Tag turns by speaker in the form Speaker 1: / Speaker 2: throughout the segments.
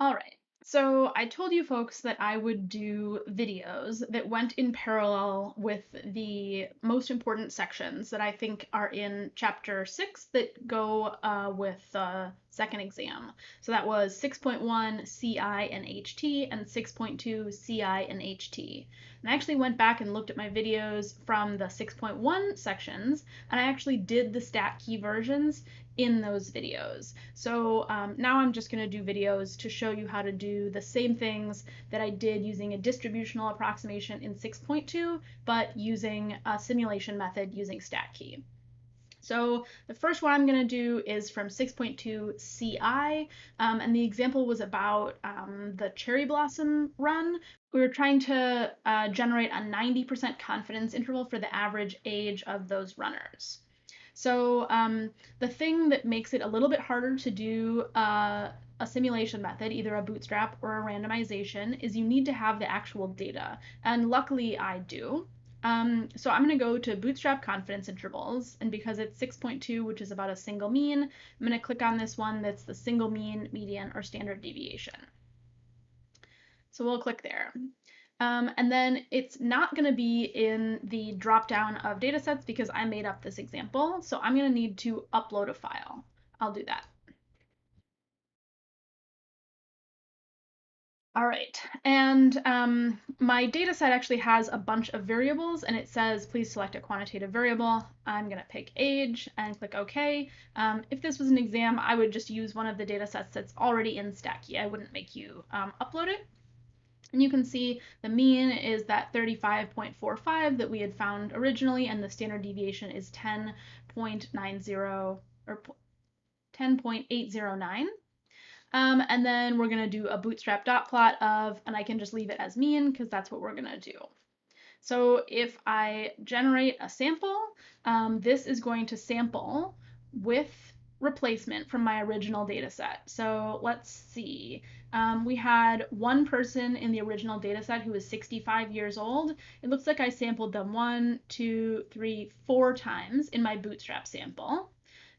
Speaker 1: All right. So I told you folks that I would do videos that went in parallel with the most important sections that I think are in chapter 6 that go with second exam. So that was 6.1 CI and HT and 6.2 CI and HT. And I actually went back and looked at my videos from the 6.1 sections, and I actually did the StatKey versions in those videos. So now I'm just going to do videos to show you how to do the same things that I did using a distributional approximation in 6.2, but using a simulation method using StatKey. So the first one I'm going to do is from 6.2 CI, and the example was about the cherry blossom run. We were trying to generate a 90% confidence interval for the average age of those runners. So the thing that makes it a little bit harder to do a simulation method, either a bootstrap or a randomization, is you need to have the actual data. And luckily I do. So I'm going to go to Bootstrap confidence intervals, and because it's 6.2, which is about a single mean, I'm going to click on this one that's the single mean, median, or standard deviation. So we'll click there. And then it's not going to be in the drop-down of datasets because I made up this example. So I'm going to need to upload a file. I'll do that. All right, and my data set actually has a bunch of variables, and it says, please select a quantitative variable. I'm gonna pick age and click OK. If this was an exam, I would just use one of the data sets that's already in StatKey. I wouldn't make you upload it. And you can see the mean is that 35.45 that we had found originally, and the standard deviation is 10.90 or 10.809. And then we're going to do a Bootstrap Dot Plot of, and I can just leave it as mean because that's what we're going to do. So if I generate a sample, this is going to sample with replacement from my original data set. So let's see. We had one person in the original data set who was 65 years old. It looks like I sampled them 1, 2, 3, 4 times in my Bootstrap sample.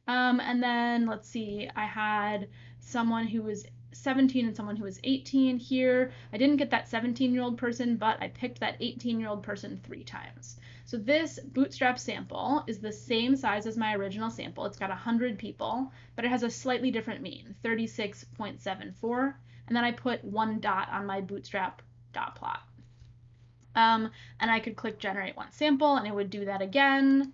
Speaker 1: And then let's see, I had someone who was 17 and someone who was 18 here. I didn't get that 17-year-old person, but I picked that 18-year-old person 3 times. So this Bootstrap sample is the same size as my original sample. It's got 100 people, but it has a slightly different mean, 36.74. And then I put 1 dot on my Bootstrap dot plot. And I could click generate one sample, and it would do that again,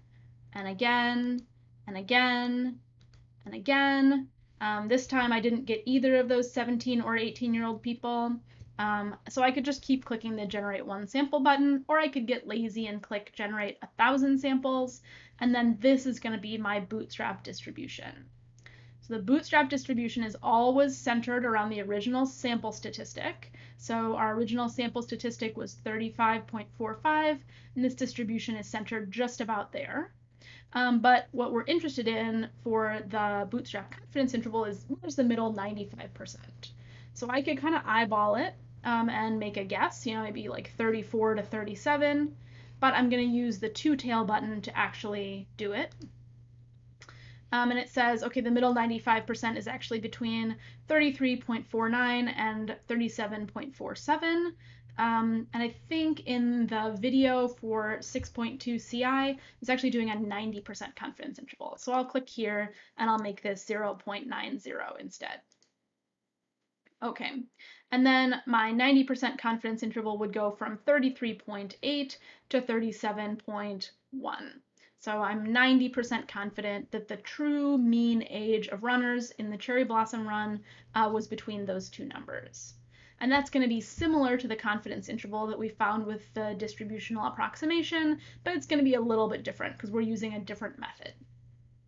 Speaker 1: and again, and again, and again. This time I didn't get either of those 17 or 18-year-old people. So I could just keep clicking the generate one sample button, or I could get lazy and click generate 1,000 samples. And then this is going to be my Bootstrap distribution. So the Bootstrap distribution is always centered around the original sample statistic. So our original sample statistic was 35.45, and this distribution is centered just about there. But what we're interested in for the Bootstrap confidence interval is where's the middle 95%. So I could kind of eyeball it and make a guess, maybe like 34 to 37, but I'm going to use the two-tail button to actually do it. And it says, okay, the middle 95% is actually between 33.49 and 37.47. And I think in the video for 6.2 CI, it's actually doing a 90% confidence interval. So I'll click here and I'll make this 0.90 instead. Okay, and then my 90% confidence interval would go from 33.8 to 37.1. So I'm 90% confident that the true mean age of runners in the cherry blossom run was between those two numbers. And that's going to be similar to the confidence interval that we found with the distributional approximation, but it's going to be a little bit different because we're using a different method.